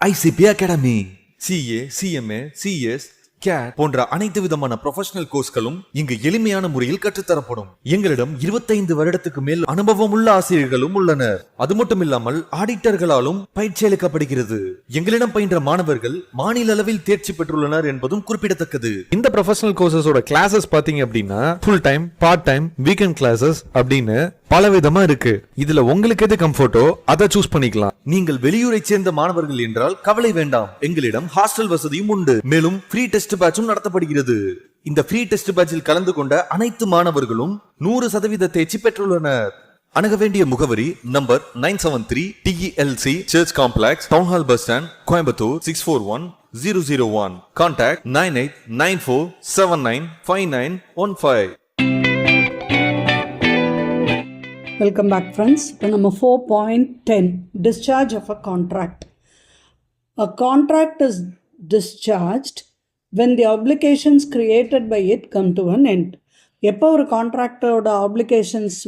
ICP Academy. CA, CMA, CS, CAT போன்ற அனைத்து விதமான ப்ரொஃபஷனல் கோர்ஸ்களும் இங்கு எளிமையான முறையில் கற்றுத்தரப்படும். எங்களிடம் 25 வருடத்துக்கு மேல் அனுபவம் உள்ள ஆசிரியர்களும் உள்ளனர். அது மட்டும் இல்லாமல் ஆடிட்டர்களாலும் பயிற்சி அளிக்கப்படுகிறது. எங்களிடம் பயின்ற மாணவர்கள் மாநில அளவில் தேர்ச்சி பெற்றுள்ளனர் என்பதும் குறிப்பிடத்தக்கது. இந்த ப்ரொஃபஷனல் கோர்சஸோட கிளாஸஸ் பாத்தீங்க அப்படின்னா full time, part time, weekend classes அப்படின்னு பல விதமா இருக்கு. இதுல உங்களுக்கு எது கம்ஃபர்ட்டோ அதை சூஸ் பண்ணிக்கலாம். நீங்கள் வெளியூரை சேர்ந்த மாணவர்கள் என்றால் கவலை வேண்டாம். எங்களிடம் ஹாஸ்டல் வசதியும் உண்டு. மேலும் ஃப்ரீ டெஸ்ட் பேட்சும் நடத்தப்படுகிறது. இந்த ஃப்ரீ டெஸ்ட் பேட்சில் கலந்து கொண்ட அனைத்து மாணவர்களும் 100% தேர்ச்சி பெற்றுள்ளனர். அணுக வேண்டிய முகவரி number 973 TELC church complex, town hall bus stand, Coimbatore 641001. Contact 9894795915. Welcome back friends. Number 4.10, discharge of a contract. A contract is discharged when the obligations created by it come to an end. எப்போ ஒரு கான்ட்ராக்டோட applications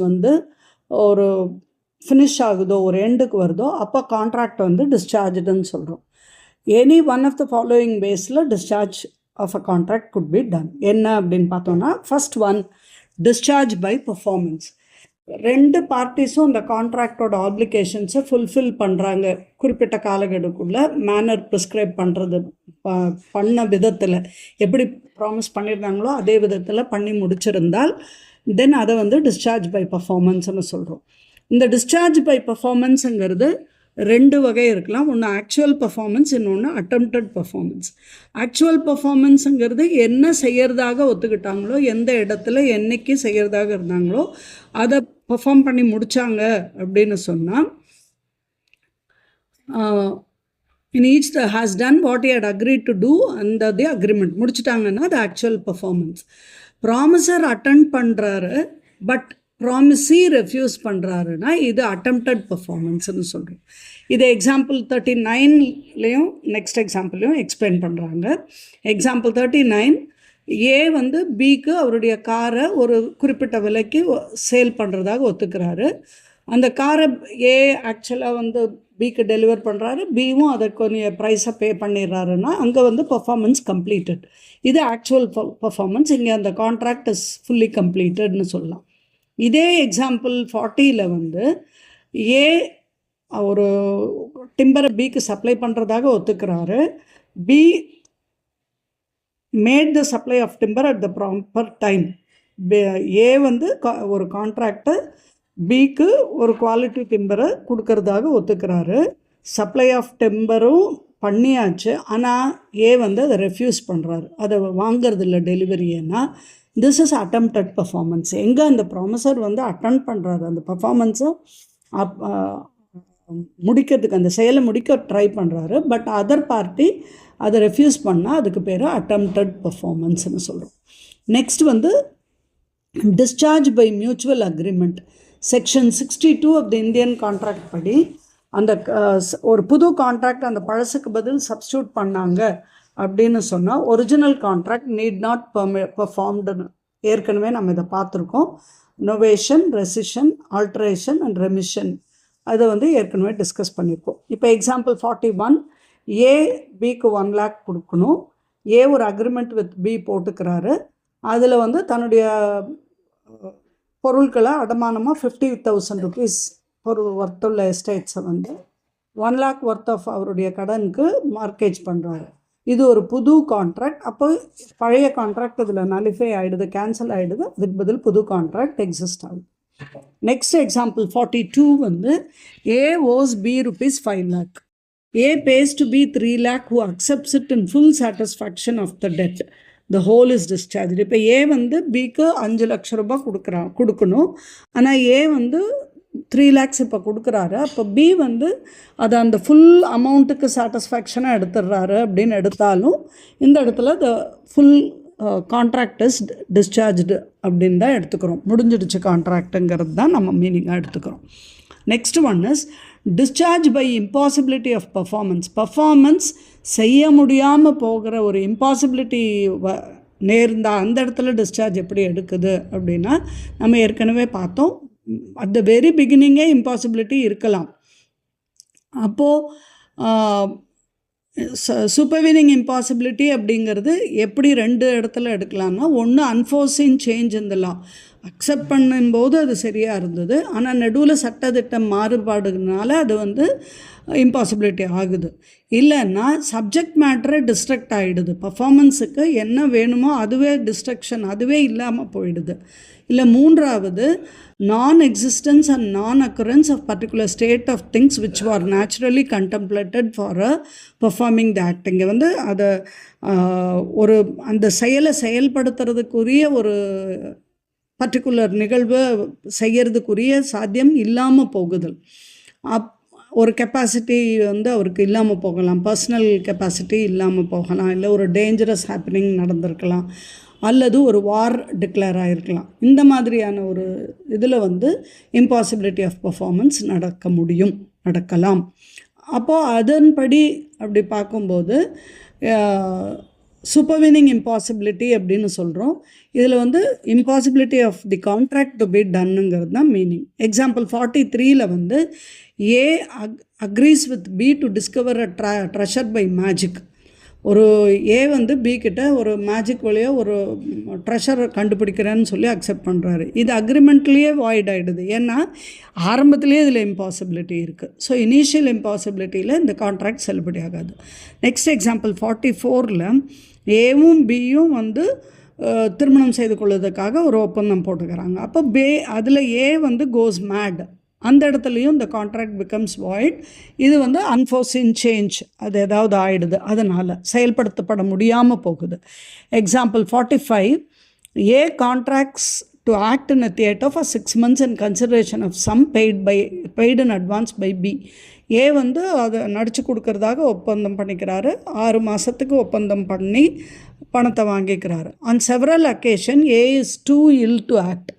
ஒரு finish ஆகுதோ, ஒரு எண்டுக்கு வருதோ, அப்போ contract டிஸ்சார்ஜ்டுன்னு சொல்கிறோம். Any one of the following basis discharge of a contract could be done. என்ன அப்படின்னு பார்த்தோன்னா, first one, discharge by performance. ரெண்டு பார்ட்டிஸும் இந்த கான்ட்ராக்டோட ஆப்ளிகேஷன்ஸை ஃபுல்ஃபில் பண்ணுறாங்க. குறிப்பிட்ட காலக்கெடுக்குள்ளே மேனர் ப்ரிஸ்கிரைப் பண்ணுறது பண்ண விதத்தில் எப்படி ப்ராமிஸ் பண்ணியிருந்தாங்களோ அதே விதத்தில் பண்ணி முடிச்சிருந்தால் தென் அதை டிஸ்சார்ஜ் பை பர்ஃபார்மன்ஸ்னு சொல்கிறோம். இந்த டிஸ்சார்ஜ் பை பர்ஃபார்மன்ஸுங்கிறது ரெண்டு வகை இருக்கலாம். ஒன்று ஆக்சுவல் பர்ஃபார்மன்ஸ், இன்னொன்று அட்டெம்ப்டட் பர்ஃபார்மன்ஸ். ஆக்சுவல் பர்ஃபார்மன்ஸுங்கிறது என்ன செய்கிறதாக ஒத்துக்கிட்டாங்களோ, எந்த இடத்துல என்னைக்கு செய்கிறதாக இருந்தாங்களோ அதை பர்ஃபார்ம் பண்ணி முடித்தாங்க அப்படின்னு சொன்னால், in each has done what he had agreed to do under the agreement, முடிச்சிட்டாங்கன்னா அது ஆக்சுவல் பர்ஃபார்மன்ஸ். ப்ராமிசர் அட்டெண்ட் பண்ணுறாரு, பட் ப்ராமிஸி ரெஃப்யூஸ் பண்ணுறாருன்னா இது அட்டெம்ப்டட் பர்ஃபார்மன்ஸ்னு சொல்கிறோம். இது எக்ஸாம்பிள் 39லேயும் நெக்ஸ்ட் எக்ஸாம்பிள்லையும் எக்ஸ்பிளைன் பண்ணுறாங்க. எக்ஸாம்பிள் 39, ஏ பிக்கு அவருடைய காரை ஒரு குறிப்பிட்ட விலைக்கு சேல் பண்ணுறதாக ஒத்துக்கிறாரு. அந்த காரை ஏ ஆக்சுவலாக பிக்கு டெலிவர் பண்ணுறாரு, பியும் அதை கொஞ்சம் ப்ரைஸை பே பண்ணிடுறாருன்னா அங்கே பர்ஃபார்மன்ஸ் கம்ப்ளீட்டட். இது ஆக்சுவல் பர்ஃபார்மன்ஸ். இங்கே அந்த கான்ட்ராக்ட் இஸ் ஃபுல்லி கம்ப்ளீட்டட்னு சொல்லலாம். இதே எக்ஸாம்பிள் 40ல் ஏ ஒரு டிம்பரை பிக்கு சப்ளை பண்ணுறதாக ஒத்துக்கிறாரு. B made the supply of timber at the proper time. A ஒரு கான்ட்ராக்டை பிக்கு ஒரு குவாலிட்டி டிம்பரை கொடுக்கறதாக ஒத்துக்கிறாரு. சப்ளை ஆஃப் டிம்பரும் பண்ணியாச்சு, ஆனால் ஏ அதை ரெஃப்யூஸ் பண்ணுறாரு, அதை வாங்கிறது இல்லை டெலிவரியன்னா திஸ் இஸ் அட்டெம்ப்டட் பர்ஃபார்மன்ஸ். எங்கே அந்த ப்ராமிசர் அட்டெண்ட் பண்ணுறாரு, அந்த பர்ஃபார்மன்ஸை முடிக்கிறதுக்கு, அந்த செயலை முடிக்க ட்ரை பண்ணுறாரு, பட் அதர் பார்ட்டி அதை ரெஃப்யூஸ் பண்ணால் அதுக்கு பேர் அட்டெம்ப்டட் பர்ஃபார்மன்ஸ்னு சொல்கிறோம். Next discharge by mutual agreement. Section 62 of the Indian contract படி அந்த ஒரு புது கான்ட்ராக்ட் அந்த பழசுக்கு பதில் சப்ஸ்டியூட் பண்ணாங்க அப்படின்னு சொன்னால் ஒரிஜினல் கான்ட்ராக்ட் நீட் நாட் பெர்ஃபார்ம்டுன்னு ஏற்கனவே நம்ம இதை பார்த்துருக்கோம். நொவேஷன், ரெசிஷன், ஆல்ட்ரேஷன் அண்ட் ரெமிஷன் அதை ஏற்கனவே டிஸ்கஸ் பண்ணியிருக்கோம். இப்போ எக்ஸாம்பிள் 41, ஏ பிக்கு 1 lakh கொடுக்கணும். ஏ ஒரு அக்ரிமெண்ட் வித் பி போட்டுக்கிறாரு. அதில் தன்னுடைய பொருட்களை அடமானமாக 50,000 rupees ஒரு ஒர்த்துள்ள எஸ்டேட்ஸை 1 lakh ஒர்த் ஆஃப் அவருடைய கடனுக்கு மார்க்கேஜ் பண்ணுறாரு. இது ஒரு புது கான்ட்ராக்ட். அப்போ பழைய கான்ட்ராக்ட் இதில் நலிஃபை ஆகிடுது, கேன்சல் ஆகிடுது. அதுக்கு பதில் புது கான்ட்ராக்ட் எக்ஸிஸ்ட் ஆகுது. Next example 42 A hose B rupees 5 lakh. A pays to B 3 lakh who accepts it in full satisfaction of the debt. The whole is discharged. இப்போ ஏ பிக்கு 5 லட்சம் ரூபாய் கொடுக்கணும். ஆனால் ஏ 3 lakhs இப்போ கொடுக்குறாரு. அப்போ பி அதை அந்த ஃபுல் அமௌண்ட்டுக்கு சாட்டிஸ்ஃபேக்ஷனாக எடுத்துடுறாரு அப்படின்னு எடுத்தாலும் இந்த இடத்துல the full contract is discharged அப்படின்னு தான் எடுத்துக்கிறோம். முடிஞ்சிடுச்சு கான்ட்ராக்டுங்கிறது தான் நம்ம மீனிங்காக எடுத்துக்கிறோம். Next one is discharge by impossibility of performance. Performance செய்ய முடியாமல் போகிற ஒரு இம்பாசிபிலிட்டி நேர்ந்தால் அந்த இடத்துல டிஸ்சார்ஜ் எப்படி எடுக்குது அப்படின்னா, நம்ம ஏற்கனவே பார்த்தோம், அட் த வெரி பிகினிங்கே இம்பாசிபிலிட்டி இருக்கலாம். அப்போது சூப்பர்வீனிங் இம்பாசிபிலிட்டி அப்படிங்கிறது எப்படி ரெண்டு இடத்துல எடுக்கலாம்னா, ஒன்று அன்ஃபோர்சின் சேஞ்ச் இந்த லா அக்செப்ட் பண்ணும்போது அது சரியாக இருந்தது, ஆனால் நடுவில் சட்டத்திட்டம் மாறுபாடுனால அது வந்து இம்பாசிபிலிட்டி ஆகுது. இல்லைன்னா சப்ஜெக்ட் மேட்டரை டிஸ்ட்ரக்ட் ஆகிடுது, பர்ஃபார்மன்ஸுக்கு என்ன வேணுமோ அதுவே டிஸ்ட்ரக்ஷன், அதுவே இல்லாமல் போயிடுது. இல்லை மூன்றாவது non existence and non occurrence of particular state of things which are naturally contemplated for a performing the act. இங்கே வந்து அதை ஒரு அந்த செயலை செயல்படுத்துறதுக்குரிய ஒரு பர்டிகுலர் நிகழ்வு செய்யறதுக்குரிய சாத்தியம் இல்லாமல் போகுதல். ஒரு கெப்பாசிட்டி வந்து அவருக்கு இல்லாமல் போகலாம், பர்சனல் கெப்பாசிட்டி இல்லாமல் போகலாம், இல்லை ஒரு டேஞ்சரஸ் ஹேப்பனிங் நடந்திருக்கலாம், அல்லது ஒரு வார் டிக்ளேர் ஆகிருக்கலாம். இந்த மாதிரியான ஒரு இதில் வந்து இம்பாசிபிலிட்டி ஆஃப் பர்ஃபார்மன்ஸ் நடக்கலாம். அப்போது அதன்படி அப்படி பார்க்கும்போது சூப்பர்வீனிங் இம்பாசிபிலிட்டி அப்படின்னு சொல்கிறோம். இதில் வந்து impossibility of the contract to be டன்னுங்கிறது தான் மீனிங். எக்ஸாம்பிள் 43ல் வந்து A agrees with B to discover a treasure by magic. ஒரு ஏ வந்து பி கிட்ட ஒரு மேஜிக் வழியாக ஒரு ட்ரெஷரை கண்டுபிடிக்கிறேன்னு சொல்லி அக்செப்ட் பண்ணுறாரு. இது அக்ரிமெண்ட்லேயே வாய்ட் ஆகிடுது, ஏன்னா ஆரம்பத்துலேயே இதில் இம்பாசிபிலிட்டி இருக்குது. ஸோ இனிஷியல் இம்பாசிபிலிட்டியில் இந்த கான்ட்ராக்ட் செல்லுபடி ஆகாது. நெக்ஸ்ட் எக்ஸாம்பிள் 44ல் ஏவும் பியும் வந்து திருமணம் செய்து கொள்வதற்காக ஒரு ஒப்பந்தம் போட்டுக்கிறாங்க. அப்போ அதில் ஏ வந்து கோஸ் மேட், அந்த இடத்துலையும் இந்த கான்ட்ராக்ட் பிகம்ஸ் வாய்ட். இது வந்து அன்ஃபோர்சின் சேஞ்ச், அது ஏதாவது ஆகிடுது, அதனால் செயல்படுத்தப்பட முடியாமல் போகுது. Example 45, A contracts to act in a theatre for 6 months in consideration of sum paid in advance by B. ஏ வந்து அதை நடித்து கொடுக்கறதாக ஒப்பந்தம் பண்ணிக்கிறாரு, 6 மாதத்துக்கு ஒப்பந்தம் பண்ணி பணத்தை வாங்கிக்கிறாரு. On several occasion A is too ill to act.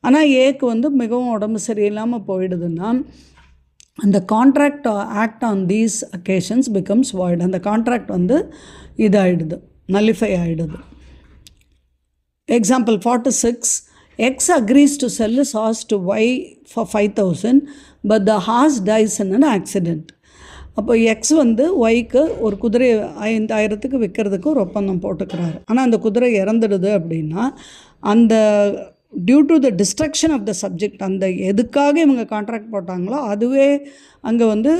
ஆனால் ஏக்கு வந்து மிகவும் உடம்பு சரியில்லாமல் போயிடுதுன்னா அந்த contract act on these occasions becomes void. அந்த கான்ட்ராக்ட் வந்து இதாகிடுது, நல்லிஃபை ஆகிடுது. Example 46, X agrees to sell his horse to Y for 5,000, but the horse dies in an accident. அப்போ எக்ஸ் வந்து ஒய்க்கு ஒரு குதிரை 5,000க்கு விற்கிறதுக்கு ஒரு ஒப்பந்தம் போட்டுக்கிறாரு. ஆனால் அந்த குதிரை இறந்துடுது அப்படின்னா அந்த due to the destruction of the subject, அந்த எதுக்காக இவங்க கான்ட்ராக்ட் போட்டாங்களோ அதுவே அங்கே வந்து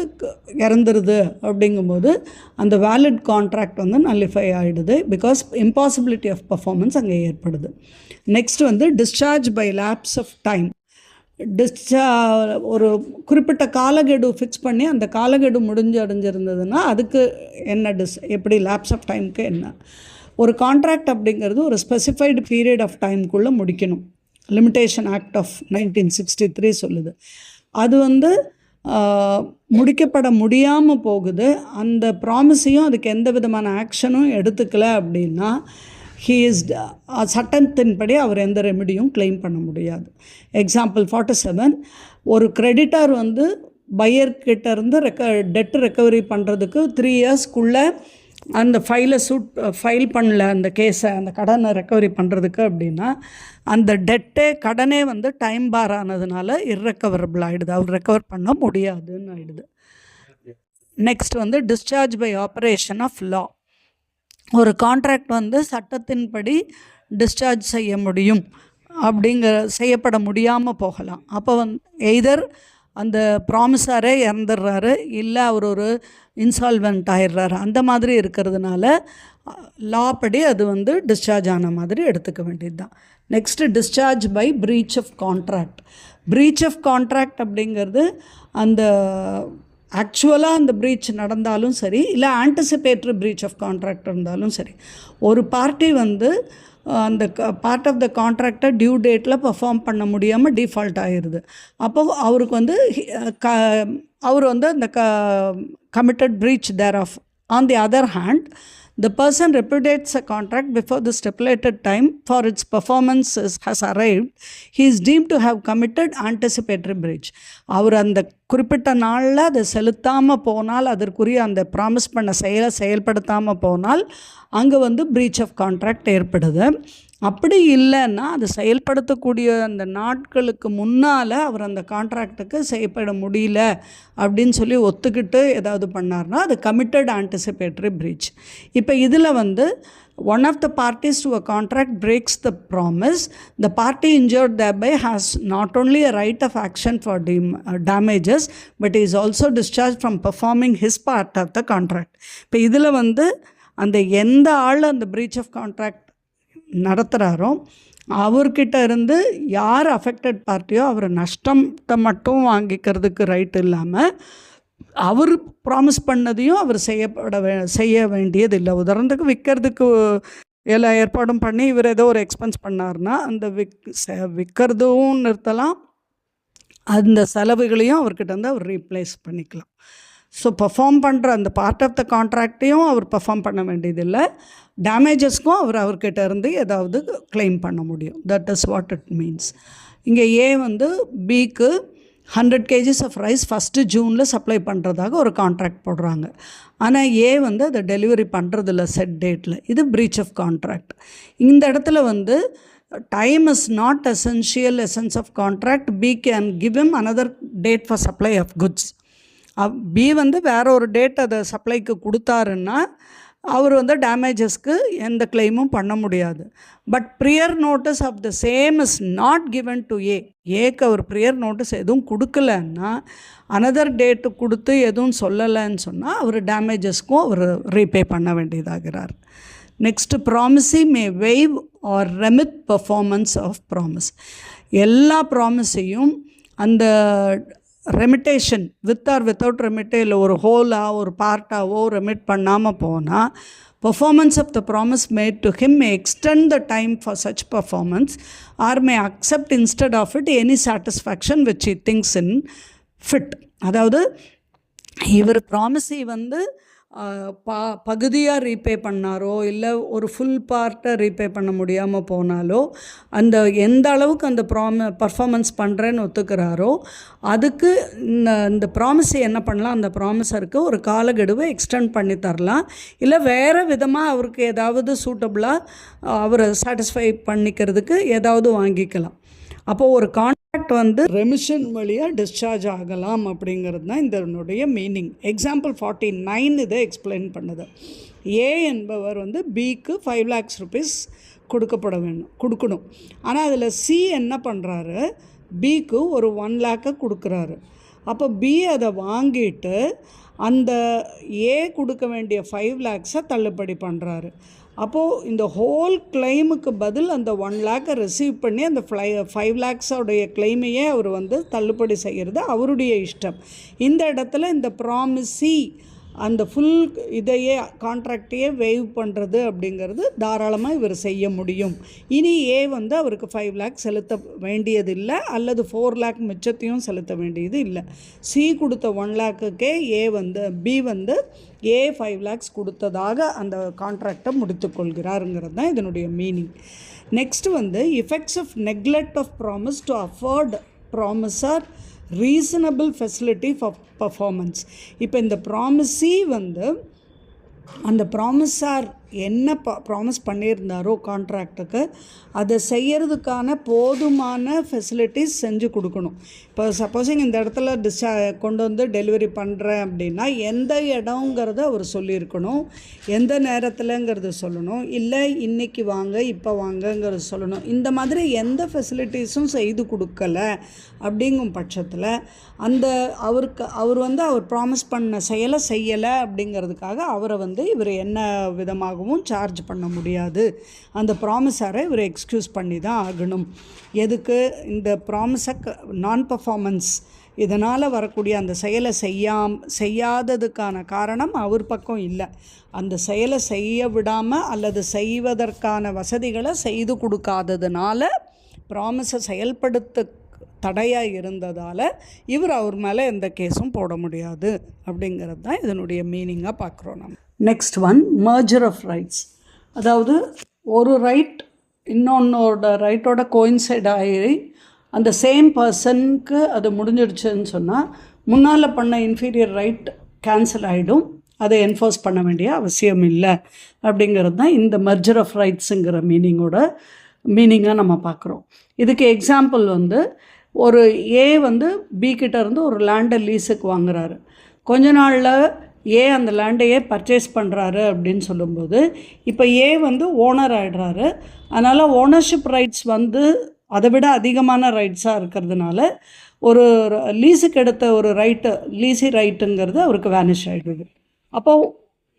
இறந்துருது. அப்படிங்கும்போது அந்த வேலிட் கான்ட்ராக்ட் வந்து நல்லிஃபை ஆகிடுது, பிகாஸ் இம்பாசிபிலிட்டி ஆஃப் பர்ஃபார்மன்ஸ் அங்கே ஏற்படுது. நெக்ஸ்ட் வந்து discharge by lapse of time. ஒரு குறிப்பிட்ட காலக்கெடு ஃபிக்ஸ் பண்ணி அந்த காலக்கெடு அடைஞ்சிருந்ததுன்னா அதுக்கு என்ன எப்படி லேப்ஸ் ஆஃப் டைமுக்கு என்ன. ஒரு கான்ட்ராக்ட் அப்படிங்கிறது ஒரு ஸ்பெசிஃபைடு பீரியட் ஆஃப் டைமுக்குள்ளே முடிக்கணும். லிமிட்டேஷன் ஆக்ட் ஆஃப் 1963 சொல்லுது. அது வந்து முடிக்கப்பட முடியாமல் போகுது. அந்த ப்ராமிஸையும் அதுக்கு எந்த விதமான ஆக்ஷனும் எடுத்துக்கல அப்படின்னா சட்டத்தின்படி அவர் எந்த ரெமிடியும் கிளைம் பண்ண முடியாது. எக்ஸாம்பிள் 47, ஒரு கிரெடிட்டார் வந்து பையர்கிட்டேருந்து டெட் ரெக்கவரி பண்ணுறதுக்கு 3 yearsக்குள்ளே அந்த ஃபைல் பண்ணல அந்த கேஸை, அந்த கடனை ரெக்கவரி பண்ணுறதுக்கு அப்படின்னா அந்த கடனே வந்து டைம் பார் ஆனதுனால இர்ரெக்கவரபிள் ஆகிடுது, அவர் ரெக்கவர் பண்ண முடியாதுன்னு ஆகிடுது. நெக்ஸ்ட் வந்து discharge by operation of law. ஒரு கான்ட்ராக்ட் வந்து சட்டத்தின்படி டிஸ்சார்ஜ் செய்ய முடியும் செய்யப்பட முடியாமல் போகலாம். அப்போ எய்தர் அந்த ப்ராமிஸாரே இறந்துடுறாரு, இல்லை அவர் ஒரு இன்சால்வெண்ட் ஆயிடுறாரு. அந்த மாதிரி இருக்கிறதுனால லா படி அது வந்து டிஸ்சார்ஜ் ஆன மாதிரி எடுத்துக்க வேண்டியது தான். Next discharge by breach of contract. Breach of contract அப்படிங்கிறது அந்த ஆக்சுவலாக அந்த ப்ரீச் நடந்தாலும் சரி, இல்லை ஆன்டிசிபேட்டரி ப்ரீச் ஆஃப் கான்ட்ராக்ட் இருந்தாலும் சரி, ஒரு பார்ட்டி வந்து அந்த பார்ட் ஆஃப் த கான்ட்ராக்டை டியூ டேட்டில் பர்ஃபார்ம் பண்ண முடியாமல் டிஃபால்ட் ஆகிடுது. அப்போ அவருக்கு வந்து அவர் வந்து அந்த committed breach there of. On the other hand, the person repudiates a contract before the stipulated time for its performance has arrived, he is deemed to have committed anticipatory breach. அவர் அந்த குறிப்பிட்ட நாளில் அதை செலுத்தாமல் போனால், அதற்குரிய அந்த ப்ராமிஸ் பண்ண செயல்படுத்தாமல் போனால் அங்கே வந்து breach of contract ஏற்படுது. அப்படி இல்லைன்னா அது செயல்படுத்தக்கூடிய அந்த நாட்களுக்கு முன்னால் அவர் அந்த கான்ட்ராக்டுக்கு செயல்பட முடியல அப்படின்னு சொல்லி ஒத்துக்கிட்டு ஏதாவது பண்ணார்னா அது கமிட்டட் ஆன்டிசிபேட்டரி பிரீச். இப்போ இதில் வந்து one of the parties to a contract breaks the promise, the party injured thereby has not only a right of action for damages but is also discharged from performing his part of the contract. இப்போ இதில் வந்து அந்த எந்த ஆள் அந்த breach of contract நடத்துகிறாரோ அவர்கிட்ட இருந்து யார் அஃபெக்டட் பார்ட்டியோ அவர் நஷ்டத்தை மட்டும் வாங்கிக்கிறதுக்கு ரைட் இல்லாமல் அவர் ப்ராமிஸ் பண்ணதையும் அவர் செய்ய வேண்டியதில்லை. உதாரணத்துக்கு விற்கிறதுக்கு எல்லா ஏற்பாடும் பண்ணி இவர் ஏதோ ஒரு எக்ஸ்பென்ஸ் பண்ணார்னா அந்த விற்கிறதும் நிறுத்தலாம், அந்த செலவுகளையும் அவர்கிட்ட வந்து அவர் ரீப்ளேஸ் பண்ணிக்கலாம். ஸோ பர்ஃபார்ம் பண்ணுற அந்த பார்ட் ஆஃப் த கான்ட்ராக்டையும் அவர் பர்ஃபார்ம் பண்ண வேண்டியதில்லை, டேமேஜஸ்க்கும் அவர்கிட்ட இருந்து ஏதாவது கிளைம் பண்ண முடியும். That is what it means. இங்கே ஏ வந்து பிக்கு 100 kgs ஆஃப் ரைஸ் ஃபஸ்ட்டு ஜூனில் சப்ளை பண்ணுறதாக ஒரு கான்ட்ராக்ட் போடுறாங்க. ஆனால் ஏ வந்து அதை டெலிவரி பண்ணுறதில்ல செட் டேட்டில். இது பிரீச் ஆஃப் கான்ட்ராக்ட். இந்த இடத்துல வந்து time is not essential essence of contract. B can give him another date for supply of goods. B வந்து வேற ஒரு டேட் அதை சப்ளைக்கு கொடுத்தாருன்னா அவர் வந்து டேமேஜஸ்க்கு எந்த கிளைமும் பண்ண முடியாது. But prior notice of the same is not given to ஏக்கு அவர் ப்ரியர் நோட்டீஸ் எதுவும் கொடுக்கலன்னா அனதர் டேட்டு கொடுத்து எதுவும் சொல்லலைன்னு சொன்னால் அவர் டேமேஜஸ்க்கும் அவர் ரீபே பண்ண வேண்டியதாகிறார். Next, promisee may waive or remit performance of promise. எல்லா ப்ராமிஸையும் அந்த remittation with or without remittee இல்லை ஒரு ஹோலாக ஒரு பார்ட்டாவோ ரெமிட் பண்ணாமல் போனால் performance of the promise made to him may extend the time for such performance or may accept instead of it any satisfaction which he thinks in fit. அதாவது இவர் ப்ராமிஸை வந்து பகுதியாக repay பண்ணாரோ இல்லை ஒரு ஃபுல் பார்ட்டை ரீபே பண்ண முடியாமல் போனாலோ அந்த எந்த அளவுக்கு அந்த பர்ஃபார்மன்ஸ் பண்ணுறேன்னு ஒத்துக்கிறாரோ அதுக்கு இந்த ப்ராமிஸை என்ன பண்ணலாம், அந்த ப்ராமிஸருக்கு ஒரு காலக்கெடுவை எக்ஸ்டெண்ட் பண்ணி தரலாம். இல்லை வேறு விதமாக அவருக்கு ஏதாவது சூட்டபுளாக அவரை சாட்டிஸ்ஃபை பண்ணிக்கிறதுக்கு ஏதாவது வாங்கிக்கலாம். அப்போது ஒரு கான்ட்ராக்ட் வந்து ரெமிஷன் வழியாக டிஸ்சார்ஜ் ஆகலாம் அப்படிங்கிறது தான் இதனுடைய மீனிங். எக்ஸாம்பிள் 49 இதை எக்ஸ்பிளைன் பண்ணுது. ஏ என்பவர் வந்து பிக்கு 5 lakhs rupees கொடுக்கணும். ஆனால் அதில் சி என்ன பண்ணுறாரு, பிக்கு ஒரு 1 lakh கொடுக்குறாரு. அப்போ பி அதை வாங்கிட்டு அந்த ஏ கொடுக்க வேண்டிய 5 lakhs தள்ளுபடி பண்ணுறாரு. அப்போது இந்த ஹோல் கிளைமுக்கு பதில் அந்த 1 lakh ரிசீவ் பண்ணி அந்த 5 lakhs கிளைமையே அவர் வந்து தள்ளுபடி செய்கிறது அவருடைய இஷ்டம். இந்த இடத்துல இந்த ப்ராமிஸி அந்த ஃபுல் இதையே கான்ட்ராக்டையே வேவ் பண்ணுறது அப்படிங்கிறது தாராளமாக இவர் செய்ய முடியும். இனி ஏ வந்து அவருக்கு 5 lakh செலுத்த வேண்டியதில்லை அல்லது 4 lakh மிச்சத்தையும் செலுத்த வேண்டியது இல்லை. சி கொடுத்த 1 lakhக்கே பி வந்து ஏ 5 lakhs கொடுத்ததாக அந்த கான்ட்ராக்டை முடித்துக்கொள்கிறாருங்கிறது தான் இதனுடைய மீனிங். நெக்ஸ்ட் வந்து effects of neglect of promise to afford promisor reasonable facility for performance. இப்போ இந்த ப்ராமிஸி வந்து அந்த ப்ராமிஸார் என்ன ப்ராமிஸ் பண்ணியிருந்தாரோ கான்ட்ராக்டுக்கு அதை செய்கிறதுக்கான போதுமான ஃபெசிலிட்டிஸ் செஞ்சு கொடுக்கணும். இப்போ சப்போஸிங் இந்த இடத்துல கொண்டு வந்து டெலிவரி பண்ணுறேன் அப்படின்னா எந்த இடங்கிறத அவர் சொல்லியிருக்கணும், எந்த நேரத்தில்ங்கிறது சொல்லணும், இல்லை இன்றைக்கி வாங்க இப்போ வாங்கங்கிறது சொல்லணும். இந்த மாதிரி எந்த ஃபெசிலிட்டிஸும் செய்து கொடுக்கலை அப்படிங்கும் பட்சத்தில் அந்த அவர் ப்ராமிஸ் பண்ண செயலை செய்யலை அப்படிங்கிறதுக்காக அவரை வந்து இவர் என்ன விதமாகவும் சார்ஜ் பண்ண முடியாது. அந்த ப்ராமிஸரை இவர் எக்ஸ்கியூஸ் பண்ணி தான் ஆகணும். எதுக்கு, இந்த ப்ராமிஸை நான் பர்ஃபார்மன்ஸ் இதனால் வரக்கூடிய அந்த செயலை செய்யாததுக்கான காரணம் அவர் பக்கம் இல்லை. அந்த செயலை செய்ய விடாமல் அல்லது செய்வதற்கான வசதிகளை செய்து கொடுக்காததுனால ப்ராமிஸை செயல்படுத்த தடையாக இருந்ததால் இவர் அவர் மேலே எந்த கேஸும் போட முடியாது அப்படிங்கிறது தான் இதனுடைய மீனிங்காக பார்க்குறோம் நம்ம. Next one, merger of rights. அதாவது ஒரு ரைட் இன்னொன்னோட ரைட்டோட கோயின்சைட் ஆகி அந்த சேம் பர்சனுக்கு அது முடிஞ்சிடுச்சுன்னு சொன்னால் முன்னால் பண்ண இன்ஃபீரியர் ரைட் கேன்சல் ஆகிடும், அதை என்ஃபோர்ஸ் பண்ண வேண்டிய அவசியம் இல்லை அப்படிங்கிறது தான் இந்த மர்ஜர் ஆஃப் ரைட்ஸுங்கிற மீனிங்கோட மீனிங்காக நம்ம பார்க்குறோம். இதுக்கு எக்ஸாம்பிள் வந்து ஒரு ஏ வந்து பி கிட்ட இருந்து ஒரு லேண்டை லீஸுக்கு வாங்குறாரு. கொஞ்ச நாளில் ஏ அந்த லேண்டையே பர்ச்சேஸ் பண்ணுறாரு அப்படின்னு சொல்லும்போது இப்போ ஏ வந்து ஓனர் ஆகிடுறாரு. அதனால் ஓனர்ஷிப் ரைட்ஸ் வந்து அதை விட அதிகமான ரைட்ஸாக இருக்கிறதுனால ஒரு லீஸுக்கு எடுத்த ஒரு ரைட்டு லீஸி ரைட்டுங்கிறது அவருக்கு வேனிஷ் ஆகிடுது. அப்போது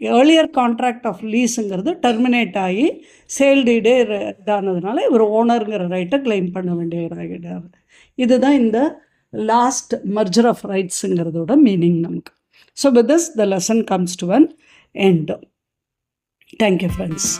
ஏர்லியர் கான்ட்ராக்ட் ஆஃப் லீஸுங்கிறது டெர்மினேட் ஆகி சேல் டீடே இதானதுனால இவர் ஓனருங்கிற ரைட்டை கிளைம் பண்ண வேண்டியவராகிட்டார். இதுதான் இந்த லாஸ்ட் மர்ஜர் ஆஃப் ரைட்ஸுங்கிறதோட மீனிங் நமக்கு. So with this the lesson comes to an end. Thank you friends.